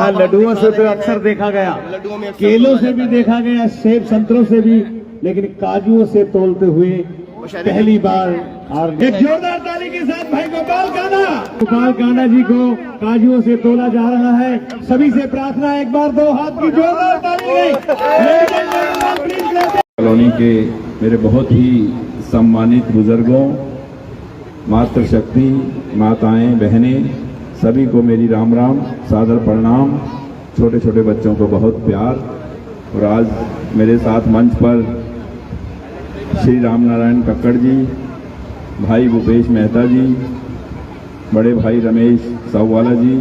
हाँ, लड्डुओं से तो अक्सर देखा गया, केलों से भी देखा गया, सेब संतरों से भी, लेकिन काजुओं से तोलते हुए पहली बार। और एक जोरदार ताली के साथ भाई गोपाल कांडा जी को काजुओं से तोला जा रहा है। सभी से प्रार्थना, एक बार दो हाथ की जोरदार ताली। कॉलोनी के मेरे बहुत ही सम्मानित बुजुर्गों, मातृशक्ति, माताएं, बहनें, सभी को मेरी राम राम, सादर प्रणाम। छोटे छोटे बच्चों को बहुत प्यार। और आज मेरे साथ मंच पर श्री राम नारायण कक्कड़ जी, भाई भूपेश मेहता जी, बड़े भाई Ramesh Sahuwala ji,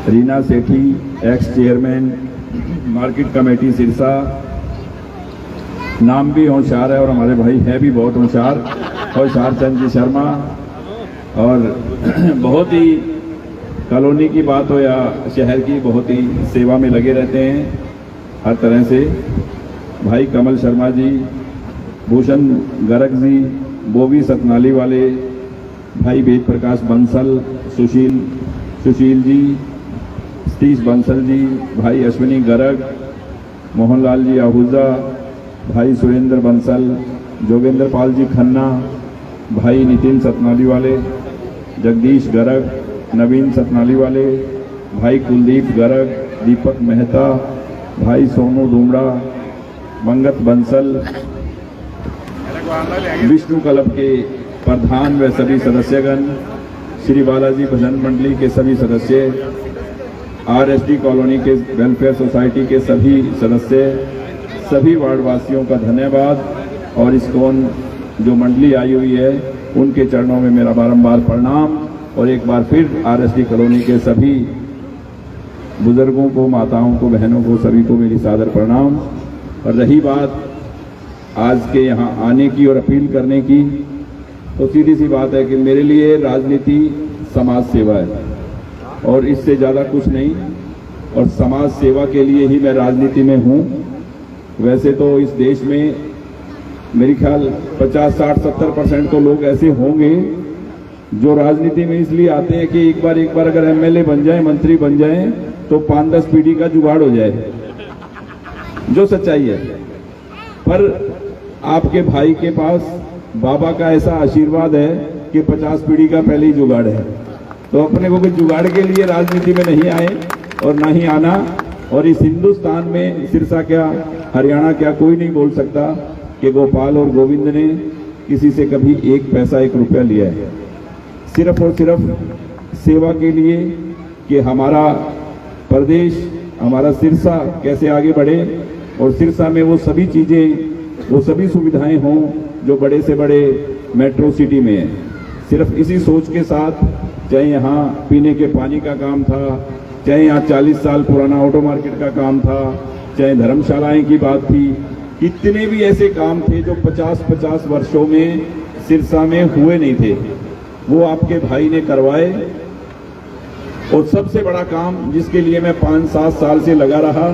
Reena Sethi, ex chairman market committee Sirsa, नाम भी होशियार है और हमारे भाई है भी बहुत होशियार चंद जी शर्मा। और बहुत ही कॉलोनी की बात हो या शहर की, बहुत ही सेवा में लगे रहते हैं हर तरह से। भाई कमल शर्मा जी, भूषण गर्ग जी, बोवी सतनाली वाले, भाई वेद प्रकाश बंसल, सुशील जी, सतीश बंसल जी, भाई अश्विनी गर्ग, मोहनलाल जी आहूजा, भाई सुरेंद्र बंसल, जोगेंद्र पाल जी खन्ना, भाई नितिन सतनाली वाले, जगदीश गर्ग, नवीन सतनाली वाले, भाई कुलदीप गर्ग, दीपक मेहता, भाई सोनू धूमड़ा, मंगत बंसल, विष्णु क्लब के प्रधान व सभी सदस्यगण, श्री बालाजी भजन मंडली के सभी सदस्य, आरएसडी कॉलोनी के वेलफेयर सोसाइटी के सभी सदस्य, सभी वार्डवासियों का धन्यवाद। और इस्कॉन जो मंडली आई हुई है उनके चरणों में मेरा बारंबार प्रणाम। और एक बार फिर आरएसडी कॉलोनी के सभी बुजुर्गों को, माताओं को, बहनों को, सभी को मेरी सादर प्रणाम। और रही बात आज के यहाँ आने की और अपील करने की, तो सीधी सी बात है कि मेरे लिए राजनीति समाज सेवा है और इससे ज़्यादा कुछ नहीं। और समाज सेवा के लिए ही मैं राजनीति में हूँ। वैसे तो इस देश में मेरे ख्याल 50, 60, 70% तो लोग ऐसे होंगे जो राजनीति में इसलिए आते हैं कि एक बार अगर एमएलए बन जाए, मंत्री बन जाए, तो 5-10 पीढ़ी का जुगाड़ हो जाए, जो सच्चाई है। पर आपके भाई के पास बाबा का ऐसा आशीर्वाद है कि 50 पीढ़ी का पहले ही जुगाड़ है। तो अपने को जुगाड़ के लिए राजनीति में नहीं आए और ना ही आना। और इस हिंदुस्तान में सिरसा क्या, हरियाणा क्या, कोई नहीं बोल सकता कि गोपाल और गोविंद ने किसी से कभी एक पैसा, एक रुपया लिया है। सिर्फ और सिर्फ सेवा के लिए कि हमारा प्रदेश, हमारा सिरसा कैसे आगे बढ़े और सिरसा में वो सभी चीज़ें, वो सभी सुविधाएं हों जो बड़े से बड़े मेट्रो सिटी में है। सिर्फ इसी सोच के साथ, चाहे यहाँ पीने के पानी का काम था, चाहे यहाँ 40 साल पुराना ऑटो मार्केट का काम था, चाहे धर्मशालाएं की बात थी, कितने भी ऐसे काम थे जो 50-50 वर्षों में सिरसा में हुए नहीं थे, वो आपके भाई ने करवाए। और सबसे बड़ा काम जिसके लिए मैं 5-7 साल से लगा रहा,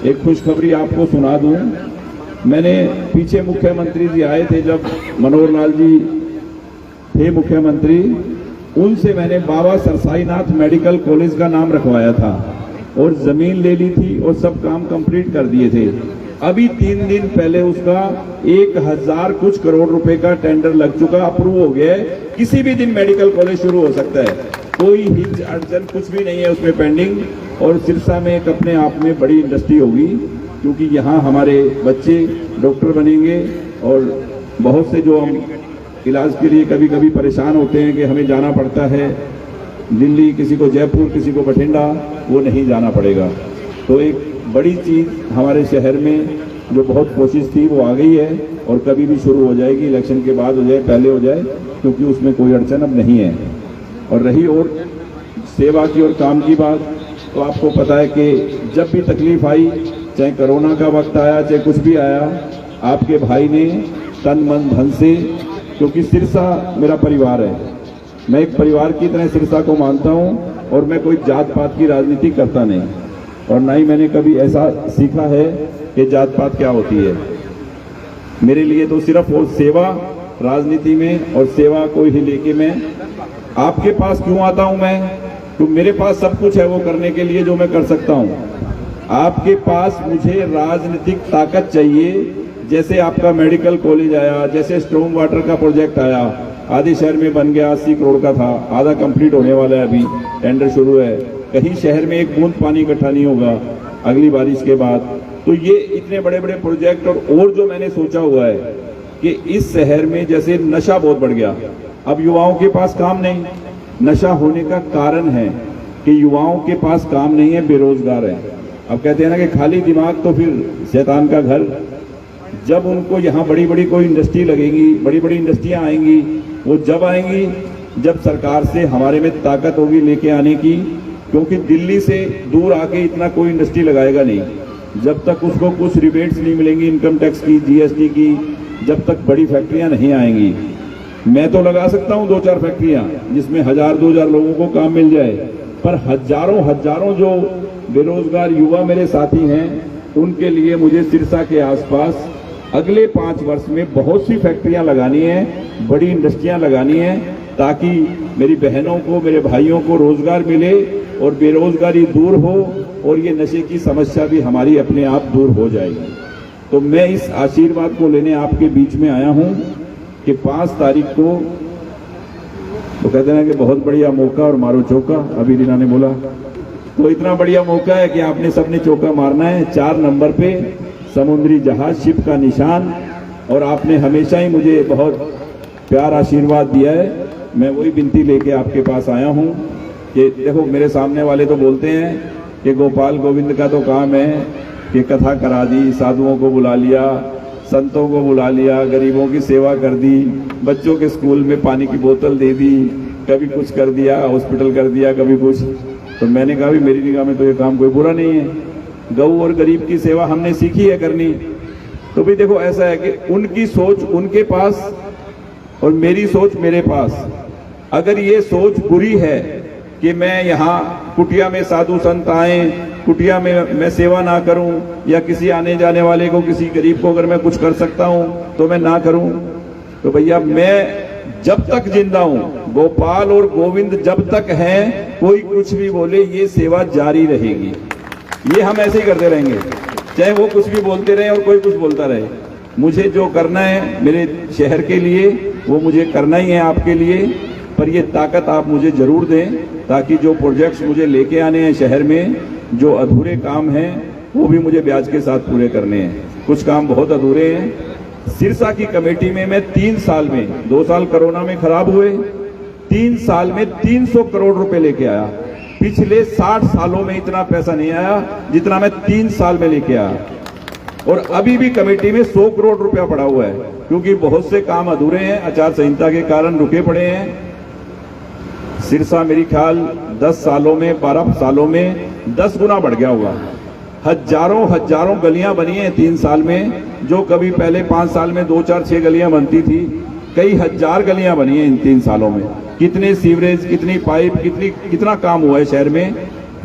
एक खुशखबरी आपको सुना दूं। मैंने पीछे मुख्यमंत्री जी आए थे, जब मनोहर लाल जी थे मुख्यमंत्री, उनसे मैंने बाबा सरसाईनाथ मेडिकल कॉलेज का नाम रखवाया था और जमीन ले ली थी और सब काम कंप्लीट कर दिए थे। अभी 3 दिन पहले उसका 1000 कुछ करोड़ रुपए का टेंडर लग चुका, अप्रूव हो गया है। किसी भी दिन मेडिकल कॉलेज शुरू हो सकता है, कोई हिच अड़चन कुछ भी नहीं है उसमें पेंडिंग। और सिरसा में एक अपने आप में बड़ी इंडस्ट्री होगी, क्योंकि यहाँ हमारे बच्चे डॉक्टर बनेंगे। और बहुत से जो हम इलाज के लिए कभी कभी परेशान होते हैं कि हमें जाना पड़ता है दिल्ली, किसी को जयपुर, किसी को बठिंडा, वो नहीं जाना पड़ेगा। तो एक बड़ी चीज़ हमारे शहर में जो बहुत कोशिश थी वो आ गई है और कभी भी शुरू हो जाएगी, इलेक्शन के बाद हो जाए, पहले हो जाए, क्योंकि उसमें कोई अड़चन अब नहीं है। और रही और सेवा की और काम की बात, तो आपको पता है कि जब भी तकलीफ आई, चाहे कोरोना का वक्त आया, चाहे कुछ भी आया, आपके भाई ने तन मन धन से, क्योंकि सिरसा मेरा परिवार है, मैं एक परिवार की तरह सिरसा को मानता हूँ। और मैं कोई जात पात की राजनीति करता नहीं और ना ही मैंने कभी ऐसा सीखा है कि जात पात क्या होती है। मेरे लिए तो सिर्फ और सेवा राजनीति में, और सेवा को ही लेके मैं आपके पास क्यों आता हूं मैं तो मेरे पास सब कुछ है वो करने के लिए जो मैं कर सकता हूँ। आपके पास मुझे राजनीतिक ताकत चाहिए। जैसे आपका मेडिकल कॉलेज आया, जैसे स्टॉर्म वाटर का प्रोजेक्ट आया, आधे शहर में बन गया, 80 करोड़ का था, आधा कंप्लीट होने वाला है, अभी टेंडर शुरू है। कहीं शहर में एक बूंद पानी इकट्ठा नहीं होगा अगली बारिश के बाद। तो ये इतने बड़े बड़े प्रोजेक्ट और जो मैंने सोचा हुआ है कि इस शहर में जैसे नशा बहुत बढ़ गया, अब युवाओं के पास काम नहीं। नशा होने का कारण है कि युवाओं के पास काम नहीं है, बेरोजगार है। अब कहते हैं ना कि खाली दिमाग तो फिर शैतान का घर। जब उनको यहाँ बड़ी बड़ी कोई इंडस्ट्री लगेगी, बड़ी बड़ी इंडस्ट्रियां आएंगी, वो जब आएंगी जब सरकार से हमारे में ताकत होगी लेके आने की, क्योंकि दिल्ली से दूर आके इतना कोई इंडस्ट्री लगाएगा नहीं जब तक उसको कुछ रिबेट्स नहीं मिलेंगी इनकम टैक्स की, जीएसटी की, जब तक बड़ी फैक्ट्रियां नहीं आएंगी। मैं तो लगा सकता हूं 2-4 फैक्ट्रियां जिसमें 1000-2000 लोगों को काम मिल जाए, पर हजारों जो बेरोजगार युवा मेरे साथी हैं उनके लिए मुझे सिरसा के आसपास अगले 5 वर्ष में बहुत सी फैक्ट्रियां लगानी है, बड़ी इंडस्ट्रियां लगानी है, ताकि मेरी बहनों को, मेरे भाइयों को रोजगार मिले और बेरोजगारी दूर हो और ये नशे की समस्या भी हमारी अपने आप दूर हो जाएगी। तो मैं इस आशीर्वाद को लेने आपके बीच में आया हूं कि 5 तारीख को, तो कहते हैं कि बहुत बढ़िया मौका और मारो चौका, अभी रीना ने बोला, तो इतना बढ़िया मौका है कि आपने सबने चौका मारना है। 4 नंबर पे समुद्री जहाज, शिप का निशान, और आपने हमेशा ही मुझे बहुत प्यार आशीर्वाद दिया है। मैं वही विनती लेके आपके पास आया हूं कि देखो, मेरे सामने वाले तो बोलते हैं कि गोपाल गोविंद का तो काम है कि कथा करा दी, साधुओं को बुला लिया, संतों को बुला लिया, गरीबों की सेवा कर दी, बच्चों के स्कूल में पानी की बोतल दे दी, कभी कुछ कर दिया, हॉस्पिटल कर दिया, कभी कुछ। तो मैंने कहा भी मेरी निगाह में तो ये काम कोई बुरा नहीं है। गऊ और गरीब की सेवा हमने सीखी है करनी। तो भी देखो, ऐसा है कि उनकी सोच उनके पास और मेरी सोच मेरे पास। अगर ये सोच बुरी है कि मैं यहाँ कुटिया में साधु संत आए, कुटिया में मैं सेवा ना करूं, या किसी आने जाने वाले को, किसी गरीब को अगर मैं कुछ कर सकता हूं तो मैं ना करूं, तो भैया मैं जब तक जिंदा हूं, गोपाल और गोविंद जब तक हैं, कोई कुछ भी बोले, ये सेवा जारी रहेगी। ये हम ऐसे ही करते रहेंगे, चाहे वो कुछ भी बोलते रहे और कोई कुछ बोलता रहे। मुझे जो करना है मेरे शहर के लिए वो मुझे करना ही है आपके लिए, पर ये ताकत आप मुझे जरूर दें, ताकि जो प्रोजेक्ट्स मुझे लेके आने हैं शहर में, जो अधूरे काम हैं वो भी मुझे ब्याज के साथ पूरे करने हैं। कुछ काम बहुत अधूरे हैं। सिरसा की कमेटी में मैं 3 साल में, 2 साल कोरोना में खराब हुए, 3 साल में 300 करोड़ रुपए लेके आया। पिछले 60 सालों में इतना पैसा नहीं आया जितना मैं 3 साल में लेके आया। और अभी भी कमेटी में 100 करोड़ रुपया पड़ा हुआ है, क्योंकि बहुत से काम अधूरे हैं, आचार संहिता के कारण रुके पड़े हैं। सिरसा मेरी ख्याल 10 सालों में, 12 सालों में 10 गुना बढ़ गया हुआ। हजारों गलियां बनी हैं 3 साल में, जो कभी पहले 5 साल में 2, 4, 6 गलियां बनती थी, कई हजार गलियां बनी हैं इन 3 सालों में। कितने सीवरेज, कितनी पाइप, कितना काम हुआ है शहर में।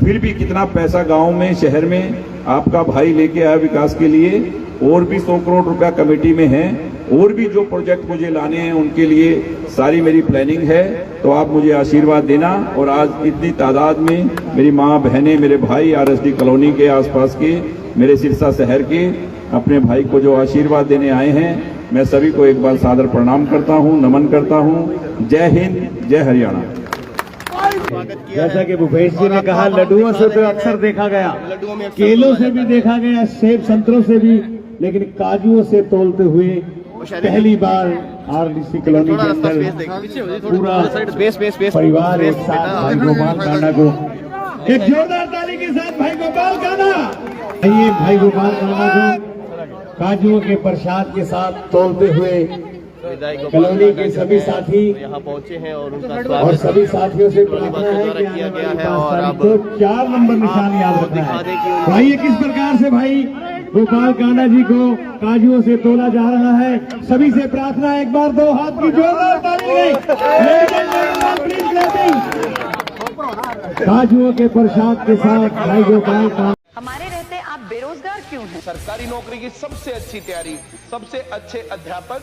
फिर भी कितना पैसा गांव में, शहर में आपका भाई लेके आया विकास के लिए। और भी 100 करोड़ रुपया कमेटी में है, और भी जो प्रोजेक्ट मुझे लाने हैं उनके लिए सारी मेरी प्लानिंग है। तो आप मुझे आशीर्वाद देना। और आज इतनी तादाद में मेरी माँ, बहनें, मेरे भाई आरएसडी कॉलोनी के आसपास के, मेरे सिरसा शहर के अपने भाई को जो आशीर्वाद देने आए हैं, मैं सभी को एक बार सादर प्रणाम करता हूँ, नमन करता हूँ। जय हिंद, जय हरियाणा। जैसा कि भूपेश जी ने कहा, लड्डुओं से तो अक्सर देखा गया, केलों से भी देखा गया, सेब संतरों से भी, लेकिन काजुओं से तोलते हुए पहली बार आरडीसी कॉलोनी के अंदर पूरा परिवार एक साथ भाई गोपाल कांडा को एक जोरदार ताली के साथ भाई गोपाल कांडा, ये भाई गोपाल कांडा को काजुओं के प्रसाद के साथ तोलते हुए कॉलोनी के सभी साथी यहाँ पहुँचे हैं और उनका और सभी साथियों से प्रार्थना है कि किया गया है और अब 4 नंबर निशान याद रखना है। भाई, ये किस प्रकार से भाई गोपाल कांडा जी को काजुओं से तोला जा रहा है। सभी से प्रार्थना है, एक बार 2 हाथ की जोरदार ताली। काजुओं के प्रसाद के साथ भाई गोपाल कांडा। हमारे रहते आप बेरोजगार क्यों हैं? सरकारी नौकरी की सबसे अच्छी तैयारी, सबसे अच्छे अध्यापक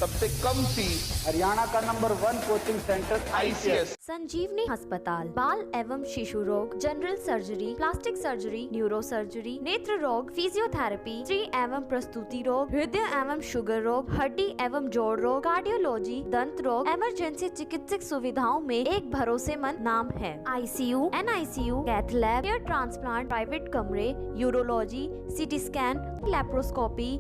सबसे कम फीस, हरियाणा का नंबर 1 कोचिंग सेंटर ICS। संजीवनी अस्पताल बाल एवं शिशु रोग, general surgery, plastic surgery, neuro surgery, नेत्र रोग, फिजियोथेरेपी, स्त्री एवं प्रसूति रोग, हृदय एवं शुगर रोग, हड्डी एवं जोड़ रोग, कार्डियोलॉजी, दंत रोग, इमरजेंसी चिकित्सक सुविधाओं में एक भरोसेमंद नाम है। ICU, NICU, cath lab, hair transplant, private कमरे, urology, CT scan, laparoscopy,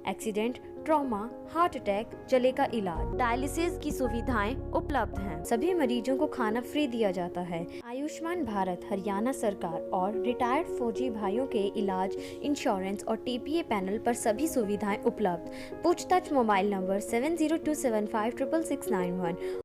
accident, trauma, heart attack, जले का इलाज, डायलिसिस की सुविधाएं उपलब्ध हैं। सभी मरीजों को खाना फ्री दिया जाता है। आयुष्मान भारत हरियाणा सरकार और रिटायर्ड फौजी भाइयों के इलाज, इंश्योरेंस और TPA पैनल पर सभी सुविधाएं उपलब्ध। पूछताछ मोबाइल नंबर 7027566691